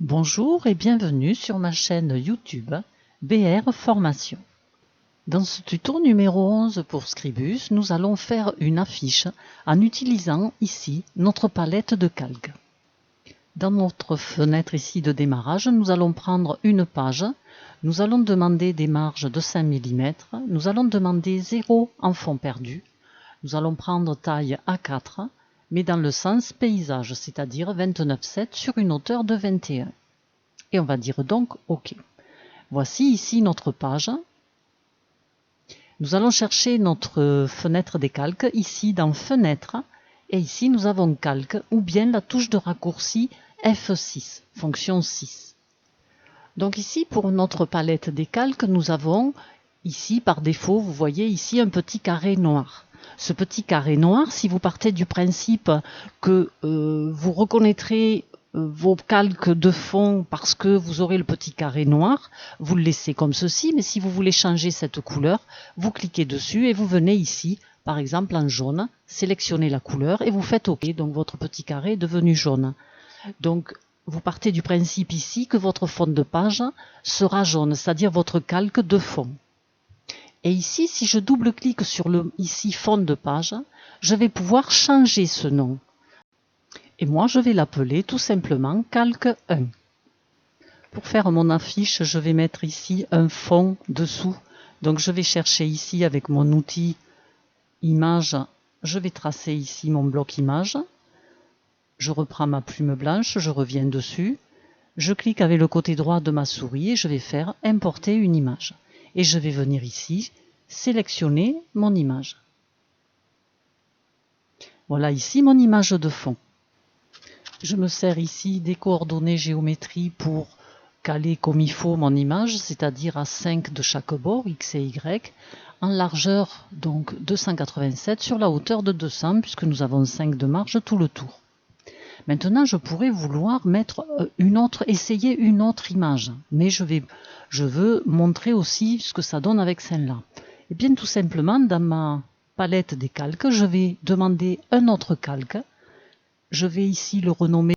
Bonjour et bienvenue sur ma chaîne YouTube BR Formation. Dans ce tuto numéro 11 pour Scribus, nous allons faire une affiche en utilisant ici notre palette de calque. Dans notre fenêtre ici de démarrage, nous allons prendre une page, nous allons demander des marges de 5 mm, nous allons demander 0 en fond perdu, nous allons prendre taille A4, mais dans le sens paysage, c'est-à-dire 29,7 sur une hauteur de 21. Et on va dire donc OK. Voici ici notre page. Nous allons chercher notre fenêtre des calques, ici dans Fenêtre, et ici nous avons Calque, ou bien la touche de raccourci F6, fonction 6. Donc ici, pour notre palette des calques, nous avons ici, par défaut, vous voyez ici un petit carré noir. Ce petit carré noir, si vous partez du principe que vous reconnaîtrez vos calques de fond parce que vous aurez le petit carré noir, vous le laissez comme ceci, mais si vous voulez changer cette couleur, vous cliquez dessus et vous venez ici, par exemple en jaune, sélectionnez la couleur et vous faites OK, donc votre petit carré est devenu jaune. Donc vous partez du principe ici que votre fond de page sera jaune, c'est-à-dire votre calque de fond. Et ici, si je double-clique sur le ici fond de page, je vais pouvoir changer ce nom. Et moi, je vais l'appeler tout simplement calque 1. Pour faire mon affiche, je vais mettre ici un fond dessous. Donc je vais chercher ici avec mon outil image, je vais tracer ici mon bloc image. Je reprends ma plume blanche, je reviens dessus. Je clique avec le côté droit de ma souris et je vais faire importer une image. Et je vais venir ici, sélectionner mon image. Voilà ici mon image de fond. Je me sers ici des coordonnées géométrie pour caler comme il faut mon image, c'est-à-dire à 5 de chaque bord, X et Y, en largeur donc 287 sur la hauteur de 200, puisque nous avons 5 de marge tout le tour. Maintenant, je pourrais vouloir mettre essayer une autre image, mais je veux montrer aussi ce que ça donne avec celle-là. Et bien tout simplement, dans ma palette des calques, je vais demander un autre calque. Je vais ici le renommer.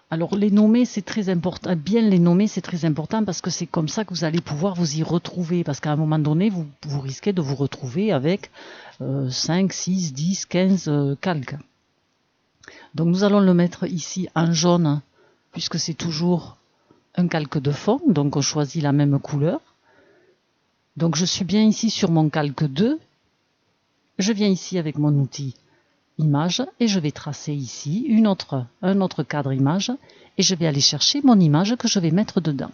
Alors les nommer, c'est très important. Bien les nommer, c'est très important parce que c'est comme ça que vous allez pouvoir vous y retrouver. Parce qu'à un moment donné, vous risquez de vous retrouver avec 5, 6, 10, 15 calques. Donc nous allons le mettre ici en jaune, puisque c'est toujours un calque de fond, donc on choisit la même couleur. Donc je suis bien ici sur mon calque 2, je viens ici avec mon outil image et je vais tracer ici un autre cadre image et je vais aller chercher mon image que je vais mettre dedans.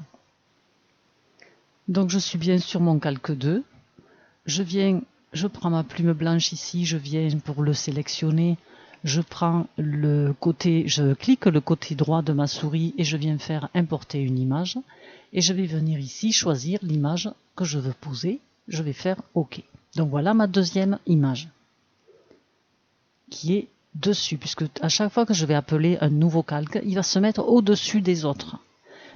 Donc je suis bien sur mon calque 2, je prends ma plume blanche ici, je viens pour le sélectionner. Je clique le côté droit de ma souris et je viens faire importer une image. Et je vais venir ici choisir l'image que je veux poser. Je vais faire OK. Donc voilà ma deuxième image qui est dessus, puisque à chaque fois que je vais appeler un nouveau calque, il va se mettre au-dessus des autres.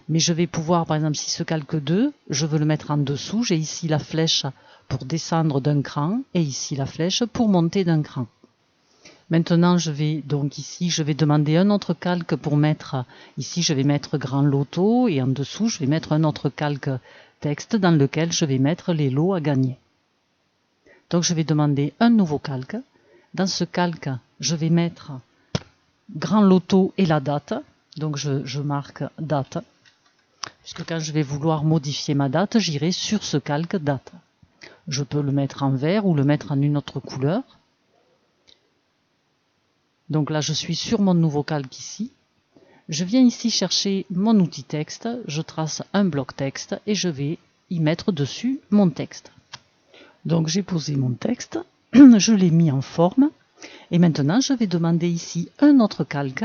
Mais je vais pouvoir, par exemple, si ce calque 2, je veux le mettre en dessous, j'ai ici la flèche pour descendre d'un cran et ici la flèche pour monter d'un cran. Maintenant, je vais demander un autre calque pour mettre, ici je vais mettre grand loto et en dessous je vais mettre un autre calque texte dans lequel je vais mettre les lots à gagner. Donc je vais demander un nouveau calque. Dans ce calque, je vais mettre grand loto et la date. Donc je marque date, puisque quand je vais vouloir modifier ma date, j'irai sur ce calque date. Je peux le mettre en vert ou le mettre en une autre couleur. Donc là, je suis sur mon nouveau calque ici. Je viens ici chercher mon outil texte, je trace un bloc texte et je vais y mettre dessus mon texte. Donc j'ai posé mon texte, je l'ai mis en forme et maintenant je vais demander ici un autre calque.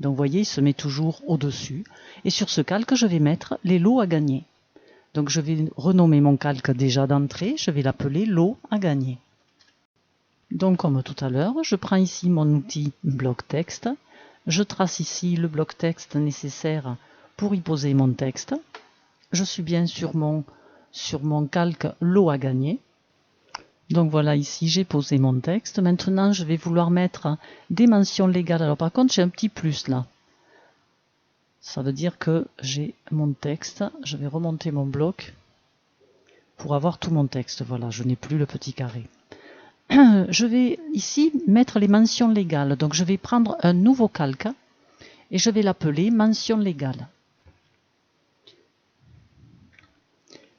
Donc vous voyez, il se met toujours au-dessus et sur ce calque, je vais mettre les lots à gagner. Donc je vais renommer mon calque déjà d'entrée, je vais l'appeler lot à gagner. Donc comme tout à l'heure, je prends ici mon outil bloc texte, je trace ici le bloc texte nécessaire pour y poser mon texte. Je suis bien sur mon calque lot à gagner. Donc voilà, ici j'ai posé mon texte. Maintenant je vais vouloir mettre des mentions légales. Alors par contre j'ai un petit plus là. Ça veut dire que j'ai mon texte. Je vais remonter mon bloc pour avoir tout mon texte. Voilà, je n'ai plus le petit carré. Je vais ici mettre les mentions légales. Donc je vais prendre un nouveau calque et je vais l'appeler mention légale.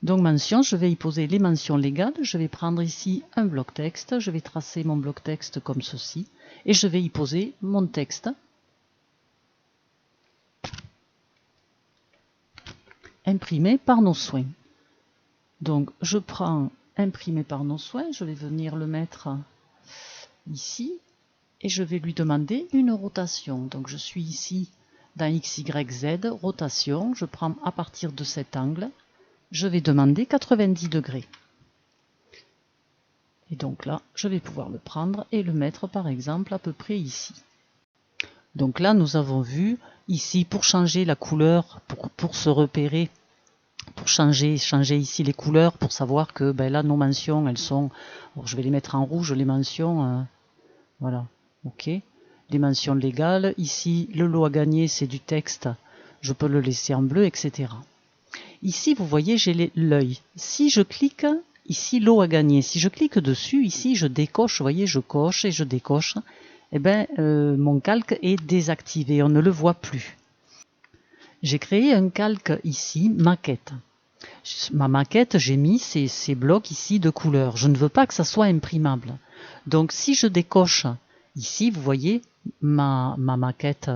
Donc mention, je vais y poser les mentions légales. Je vais prendre ici un bloc texte. Je vais tracer mon bloc texte comme ceci et je vais y poser mon texte. Imprimé par nos soins. Donc je prends imprimé par nos soins, je vais venir le mettre ici et je vais lui demander une rotation. Donc je suis ici dans X, Y, Z, rotation, je prends à partir de cet angle, je vais demander 90 degrés. Et donc là, je vais pouvoir le prendre et le mettre par exemple à peu près ici. Donc là, nous avons vu ici pour changer la couleur, pour se repérer, pour changer ici les couleurs, pour savoir que ben là, nos mentions, elles sont... Alors, je vais les mettre en rouge, les mentions. Voilà, ok. Les mentions légales. Ici, le lot à gagner, c'est du texte. Je peux le laisser en bleu, etc. Ici, vous voyez, j'ai l'œil. Si je clique, ici, lot à gagner. Si je clique dessus, ici, je décoche. Vous voyez, je coche et je décoche. Eh bien, mon calque est désactivé. On ne le voit plus. J'ai créé un calque ici, maquette. Ma maquette, j'ai mis ces blocs ici de couleurs. Je ne veux pas que ça soit imprimable. Donc si je décoche ici, vous voyez, ma maquette,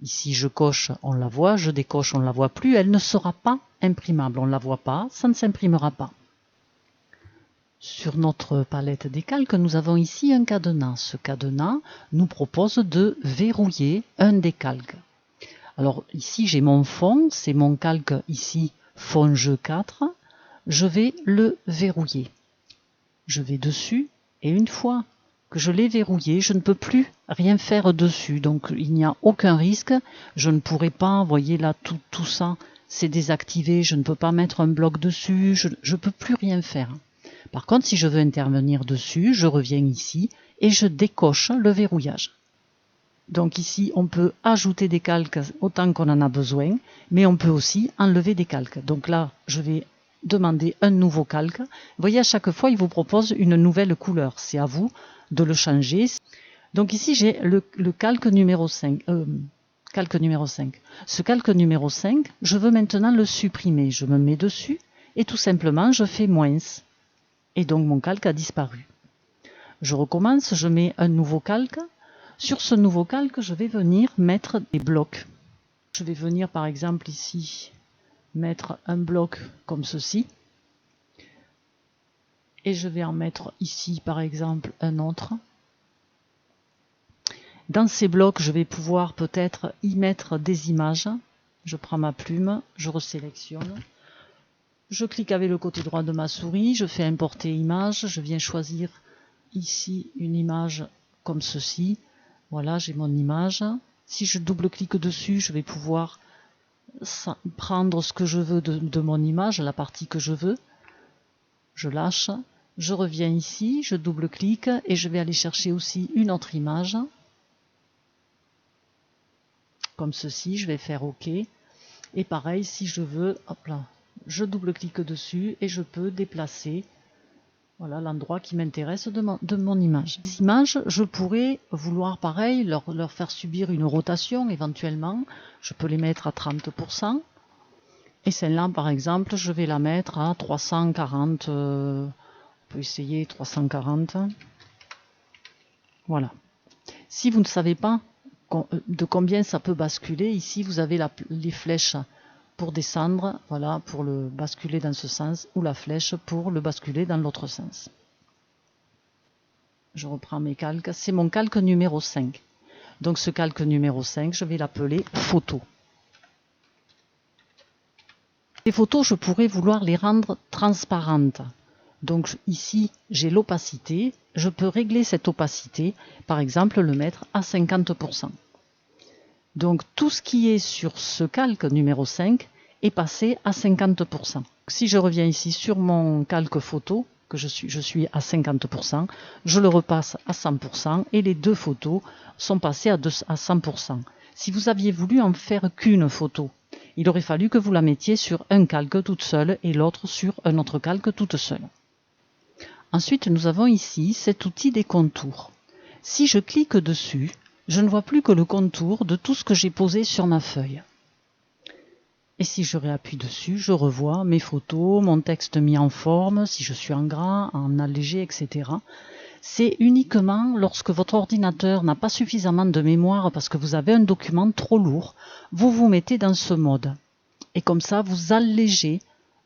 ici je coche, on la voit, je décoche, on ne la voit plus, elle ne sera pas imprimable. On ne la voit pas, ça ne s'imprimera pas. Sur notre palette des calques, nous avons ici un cadenas. Ce cadenas nous propose de verrouiller un des calques. Alors ici j'ai mon fond, c'est mon calque ici, fond jeu 4. Je vais le verrouiller. Je vais dessus et une fois que je l'ai verrouillé, je ne peux plus rien faire dessus. Donc il n'y a aucun risque. Je ne pourrai pas, vous voyez là, tout ça, c'est désactivé. Je ne peux pas mettre un bloc dessus. Je ne peux plus rien faire. Par contre, si je veux intervenir dessus, je reviens ici et je décoche le verrouillage. Donc ici, on peut ajouter des calques autant qu'on en a besoin, mais on peut aussi enlever des calques. Donc là, je vais demander un nouveau calque. Vous voyez, à chaque fois, il vous propose une nouvelle couleur. C'est à vous de le changer. Donc ici, j'ai le calque numéro 5. Calque numéro 5. Ce calque numéro 5, je veux maintenant le supprimer. Je me mets dessus et tout simplement, je fais moins. Et donc, mon calque a disparu. Je recommence, je mets un nouveau calque. Sur ce nouveau calque, je vais venir mettre des blocs. Je vais venir par exemple ici mettre un bloc comme ceci. Et je vais en mettre ici par exemple un autre. Dans ces blocs, je vais pouvoir peut-être y mettre des images. Je prends ma plume, je resélectionne. Je clique avec le côté droit de ma souris, je fais importer image. Je viens choisir ici une image comme ceci. Voilà, j'ai mon image. Si je double-clique dessus, je vais pouvoir prendre ce que je veux de mon image, la partie que je veux. Je lâche, je reviens ici, je double-clique et je vais aller chercher aussi une autre image. Comme ceci, je vais faire OK. Et pareil, si je veux, hop là, je double-clique dessus et je peux déplacer. Voilà l'endroit qui m'intéresse de mon image. Les images, je pourrais vouloir pareil, leur faire subir une rotation éventuellement. Je peux les mettre à 30%. Et celle-là, par exemple, je vais la mettre à 340. On peut essayer 340. Voilà. Si vous ne savez pas de combien ça peut basculer, ici vous avez les flèches pour descendre, voilà, pour le basculer dans ce sens, ou la flèche pour le basculer dans l'autre sens. Je reprends mes calques, c'est mon calque numéro 5. Donc ce calque numéro 5, je vais l'appeler photo. Les photos, je pourrais vouloir les rendre transparentes. Donc ici, j'ai l'opacité, je peux régler cette opacité, par exemple le mettre à 50%. Donc tout ce qui est sur ce calque numéro 5 est passé à 50%. Si je reviens ici sur mon calque photo, que je suis à 50%, je le repasse à 100% et les deux photos sont passées à 100%. Si vous aviez voulu en faire qu'une photo, il aurait fallu que vous la mettiez sur un calque toute seule et l'autre sur un autre calque toute seule. Ensuite, nous avons ici cet outil des contours. Si je clique dessus, je ne vois plus que le contour de tout ce que j'ai posé sur ma feuille. Et si je réappuie dessus, je revois mes photos, mon texte mis en forme, si je suis en gras, en allégé, etc. C'est uniquement lorsque votre ordinateur n'a pas suffisamment de mémoire parce que vous avez un document trop lourd, vous vous mettez dans ce mode. Et comme ça, vous allégez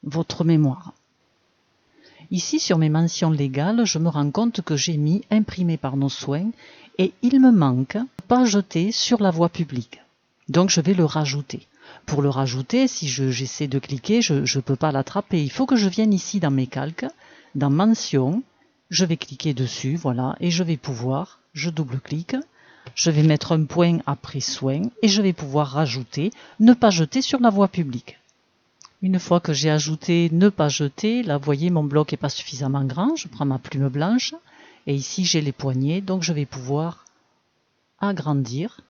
votre mémoire. Ici, sur mes mentions légales, je me rends compte que j'ai mis « Imprimé par nos soins » et il me manque « Pas jeté sur la voie publique ». Donc je vais le rajouter. Pour le rajouter, si j'essaie de cliquer, je ne peux pas l'attraper. Il faut que je vienne ici dans mes calques, dans Mentions, je vais cliquer dessus, voilà, et je vais pouvoir, je double-clique, je vais mettre un point après Soins et je vais pouvoir rajouter « Ne pas jeter sur la voie publique ». Une fois que j'ai ajouté « Ne pas jeter », là vous voyez mon bloc n'est pas suffisamment grand, je prends ma plume blanche et ici j'ai les poignées, donc je vais pouvoir agrandir.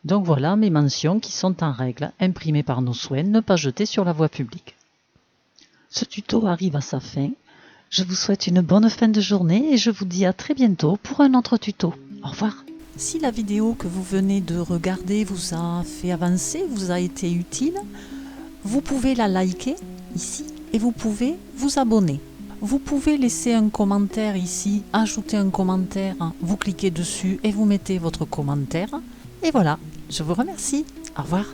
Donc voilà mes mentions qui sont en règle, imprimées par nos soins, ne pas jeter sur la voie publique. Ce tuto arrive à sa fin. Je vous souhaite une bonne fin de journée et je vous dis à très bientôt pour un autre tuto. Au revoir. Si la vidéo que vous venez de regarder vous a fait avancer, vous a été utile, vous pouvez la liker ici et vous pouvez vous abonner. Vous pouvez laisser un commentaire ici, ajouter un commentaire, vous cliquez dessus et vous mettez votre commentaire. Et voilà, je vous remercie. Au revoir.